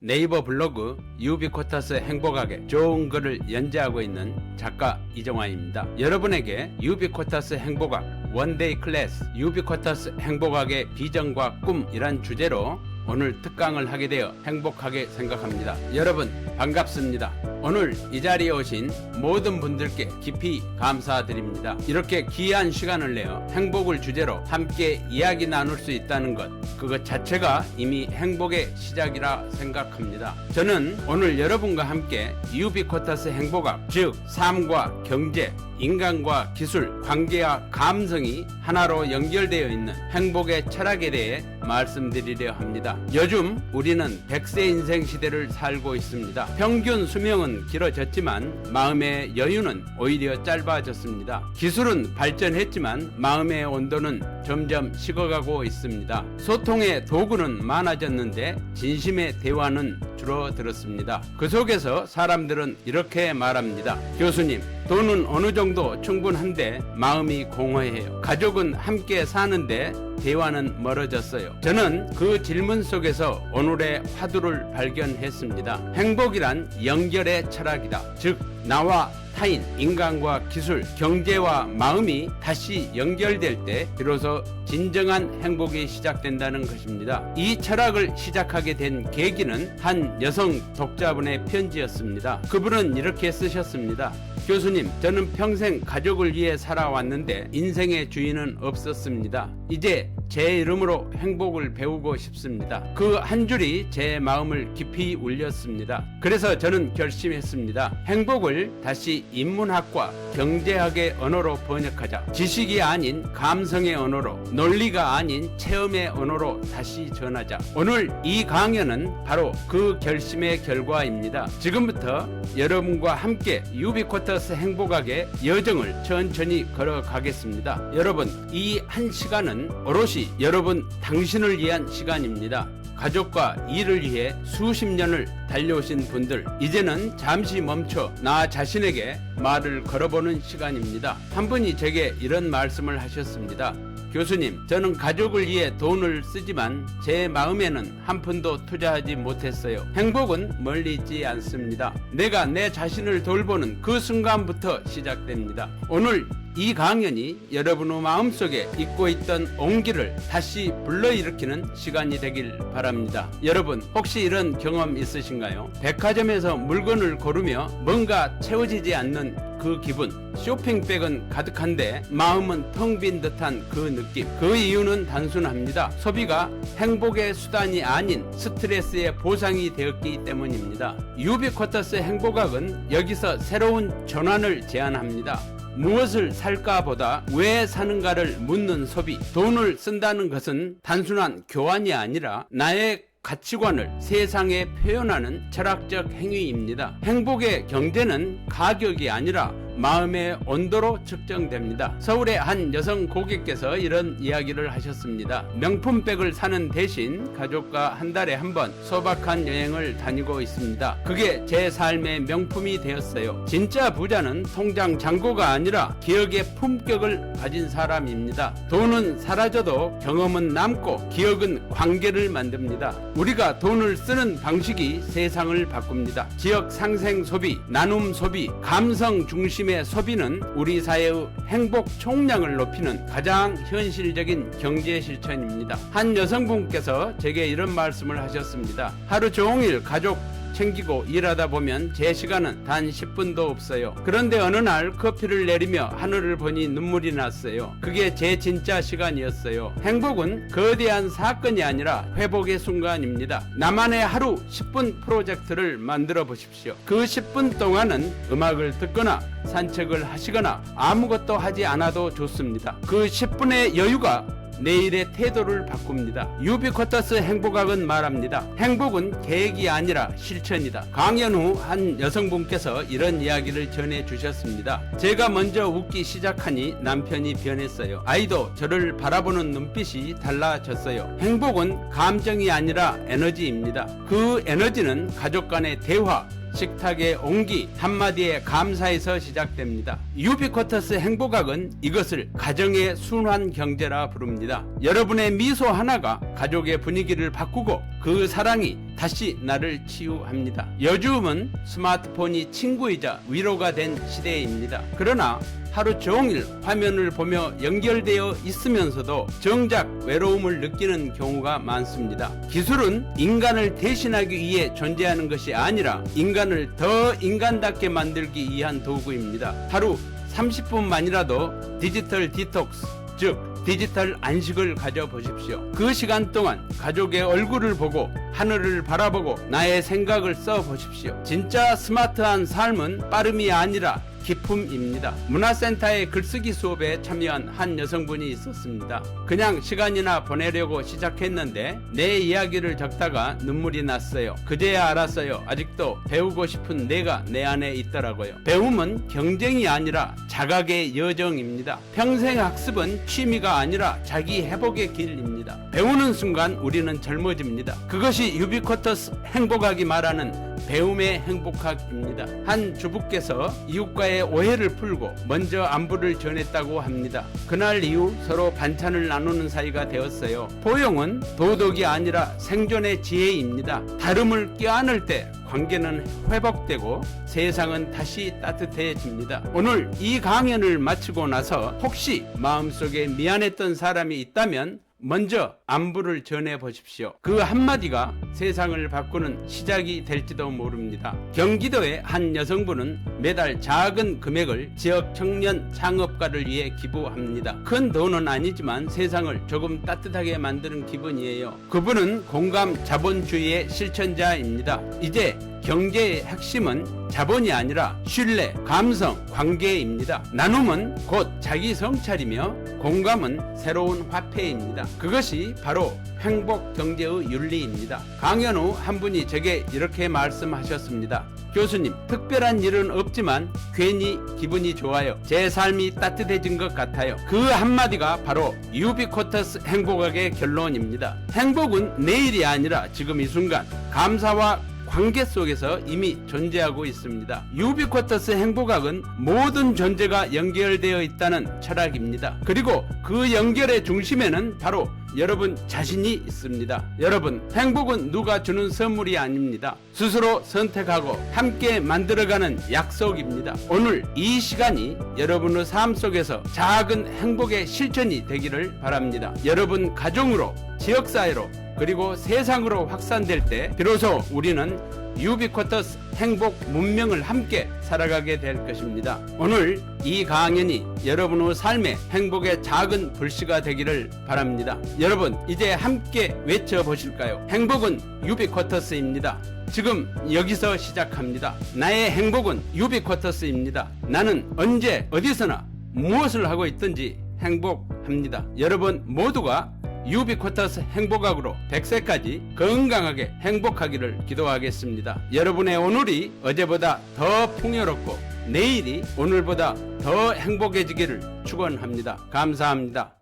네이버 블로그 유비쿼터스 행복하게 좋은 글을 연재하고 있는 작가 이정환입니다. 여러분에게 유비쿼터스 행복학 원데이 클래스 유비쿼터스 행복학의 비전과 꿈이란 주제로 오늘 특강을 하게 되어 행복하게 생각합니다. 여러분 반갑습니다. 오늘 이 자리에 오신 모든 분들께 깊이 감사드립니다. 이렇게 귀한 시간을 내어 행복을 주제로 함께 이야기 나눌 수 있다는 것, 그것 자체가 이미 행복의 시작이라 생각합니다. 저는 오늘 여러분과 함께 유비쿼터스 행복학, 즉 삶과 경제, 인간과 기술, 관계와 감성이 하나로 연결되어 있는 행복의 철학에 대해 말씀드리려 합니다. 요즘 우리는 100세 인생 시대를 살고 있습니다. 평균 수명은 길어졌지만 마음의 여유는 오히려 짧아졌습니다. 기술은 발전했지만 마음의 온도는 점점 식어가고 있습니다. 소통의 도구는 많아졌는데 진심의 대화는 줄어들었습니다. 그 속에서 사람들은 이렇게 말합니다. 교수님, 돈은 어느 정도 충분한데 마음이 공허해요. 가족은 함께 사는데 대화는 멀어졌어요. 저는 그 질문 속에서 오늘의 화두를 발견했습니다. 행복이란 연결의 철학이다. 즉 나와 타인, 인간과 기술, 경제와 마음이 다시 연결될 때 비로소 진정한 행복이 시작된다는 것입니다. 이 철학을 시작하게 된 계기는 한 여성 독자분의 편지였습니다. 그분은 이렇게 쓰셨습니다. 교수님, 저는 평생 가족을 위해 살아왔는데 인생의 주인은 없었습니다. 이제 제 이름으로 행복을 배우고 싶습니다. 그 한 줄이 제 마음을 깊이 울렸습니다. 그래서 저는 결심했습니다. 행복을 다시 인문학과 경제학의 언어로 번역하자. 지식이 아닌 감성의 언어로, 논리가 아닌 체험의 언어로 다시 전하자. 오늘 이 강연은 바로 그 결심의 결과입니다. 지금부터 여러분과 함께 유비쿼터스 행복학의 여정을 천천히 걸어가겠습니다. 여러분, 이 한 시간은 오롯이 여러분 당신을 위한 시간입니다. 가족과 일을 위해 수십 년을 달려오신 분들, 이제는 잠시 멈춰 나 자신에게 말을 걸어보는 시간입니다. 한 분이 제게 이런 말씀을 하셨습니다. 교수님, 저는 가족을 위해 돈을 쓰지만 제 마음에는 한 푼도 투자하지 못했어요. 행복은 멀리 있지 않습니다. 내가 내 자신을 돌보는 그 순간부터 시작됩니다. 오늘 이 강연이 여러분의 마음속에 잊고 있던 온기를 다시 불러일으키는 시간이 되길 바랍니다. 여러분, 혹시 이런 경험 있으신가요? 백화점에서 물건을 고르며 뭔가 채워지지 않는 그 기분, 쇼핑백은 가득한데 마음은 텅 빈 듯한 그 느낌. 그 이유는 단순합니다. 소비가 행복의 수단이 아닌 스트레스의 보상이 되었기 때문입니다. 유비쿼터스 행복학은 여기서 새로운 전환을 제안합니다. 무엇을 살까 보다 왜 사는가를 묻는 소비. 돈을 쓴다는 것은 단순한 교환이 아니라 나의 가치관을 세상에 표현하는 철학적 행위입니다. 행복의 경제는 가격이 아니라 마음의 온도로 측정됩니다. 서울의 한 여성 고객께서 이런 이야기를 하셨습니다. 명품백을 사는 대신 가족과 한 달에 한 번 소박한 여행을 다니고 있습니다. 그게 제 삶의 명품이 되었어요. 진짜 부자는 통장 잔고가 아니라 기억의 품격을 가진 사람입니다. 돈은 사라져도 경험은 남고 기억은 관계를 만듭니다. 우리가 돈을 쓰는 방식이 세상을 바꿉니다. 지역 상생 소비, 나눔 소비, 감성 중심의 소비는 우리 사회의 행복 총량을 높이는 가장 현실적인 경제 실천입니다. 한 여성분께서 제게 이런 말씀을 하셨습니다. 하루 종일 가족 챙기고 일하다 보면 제 시간은 단 10분도 없어요. 그런데 어느 날 커피를 내리며 하늘을 보니 눈물이 났어요. 그게 제 진짜 시간이었어요. 행복은 거대한 사건이 아니라 회복의 순간입니다. 나만의 하루 10분 프로젝트를 만들어 보십시오. 그 10분 동안은 음악을 듣거나 산책을 하시거나 아무것도 하지 않아도 좋습니다. 그 10분의 여유가 내일의 태도를 바꿉니다. 유비쿼터스 행복학은 말합니다. 행복은 계획이 아니라 실천이다. 강연 후 한 여성분께서 이런 이야기를 전해 주셨습니다. 제가 먼저 웃기 시작하니 남편이 변했어요. 아이도 저를 바라보는 눈빛이 달라졌어요. 행복은 감정이 아니라 에너지입니다. 그 에너지는 가족 간의 대화, 식탁의 온기, 한마디의 감사에서 시작됩니다. 유비쿼터스 행복학은 이것을 가정의 순환 경제라 부릅니다. 여러분의 미소 하나가 가족의 분위기를 바꾸고 그 사랑이 다시 나를 치유합니다. 요즘은 스마트폰이 친구이자 위로가 된 시대입니다. 그러나 하루 종일 화면을 보며 연결되어 있으면서도 정작 외로움을 느끼는 경우가 많습니다. 기술은 인간을 대신하기 위해 존재하는 것이 아니라 인간을 더 인간답게 만들기 위한 도구입니다. 하루 30분만이라도 디지털 디톡스, 즉 디지털 안식을 가져보십시오. 그 시간 동안 가족의 얼굴을 보고 하늘을 바라보고 나의 생각을 써보십시오. 진짜 스마트한 삶은 빠름이 아니라 기품입니다. 문화센터의 글쓰기 수업에 참여한 한 여성분이 있었습니다. 그냥 시간이나 보내려고 시작했는데 내 이야기를 적다가 눈물이 났어요. 그제야 알았어요. 아직도 배우고 싶은 내가 내 안에 있더라고요. 배움은 경쟁이 아니라 자각의 여정입니다. 평생 학습은 취미가 아니라 자기 회복의 길입니다. 배우는 순간 우리는 젊어집니다. 그것이 유비쿼터스 행복학이 말하는 배움의 행복학입니다. 한 주부께서 이웃과의 오해를 풀고 먼저 안부를 전했다고 합니다. 그날 이후 서로 반찬을 나누는 사이가 되었어요. 포용은 도덕이 아니라 생존의 지혜입니다. 다름을 껴안을 때 관계는 회복되고 세상은 다시 따뜻해집니다. 오늘 이 강연을 마치고 나서 혹시 마음속에 미안했던 사람이 있다면 먼저 안부를 전해 보십시오. 그 한마디가 세상을 바꾸는 시작이 될지도 모릅니다. 경기도의 한 여성분은 매달 작은 금액을 지역 청년 창업가를 위해 기부합니다. 큰 돈은 아니지만 세상을 조금 따뜻하게 만드는 기분이에요. 그분은 공감 자본주의의 실천자입니다. 이제 경제의 핵심은 자본이 아니라 신뢰, 감성, 관계입니다. 나눔은 곧 자기 성찰이며 공감은 새로운 화폐입니다. 그것이 바로 행복 경제의 윤리입니다. 강연 후 한 분이 제게 이렇게 말씀하셨습니다. 교수님, 특별한 일은 없지만 괜히 기분이 좋아요. 제 삶이 따뜻해진 것 같아요. 그 한마디가 바로 유비쿼터스 행복학의 결론입니다. 행복은 내일이 아니라 지금 이 순간, 감사와 관계 속에서 이미 존재하고 있습니다. 유비쿼터스 행복학은 모든 존재가 연결되어 있다는 철학입니다. 그리고 그 연결의 중심에는 바로 여러분 자신이 있습니다. 여러분, 행복은 누가 주는 선물이 아닙니다. 스스로 선택하고 함께 만들어가는 약속입니다. 오늘 이 시간이 여러분의 삶 속에서 작은 행복의 실천이 되기를 바랍니다. 여러분 가정으로, 지역사회로, 그리고 세상으로 확산될 때 비로소 우리는 유비쿼터스 행복 문명을 함께 살아가게 될 것입니다. 오늘 이 강연이 여러분의 삶의 행복의 작은 불씨가 되기를 바랍니다. 여러분, 이제 함께 외쳐보실까요? 행복은 유비쿼터스입니다. 지금 여기서 시작합니다. 나의 행복은 유비쿼터스입니다. 나는 언제 어디서나 무엇을 하고 있든지 행복합니다. 여러분 모두가 유비쿼터스 행복학으로 100세까지 건강하게 행복하기를 기도하겠습니다. 여러분의 오늘이 어제보다 더 풍요롭고 내일이 오늘보다 더 행복해지기를 축원합니다. 감사합니다.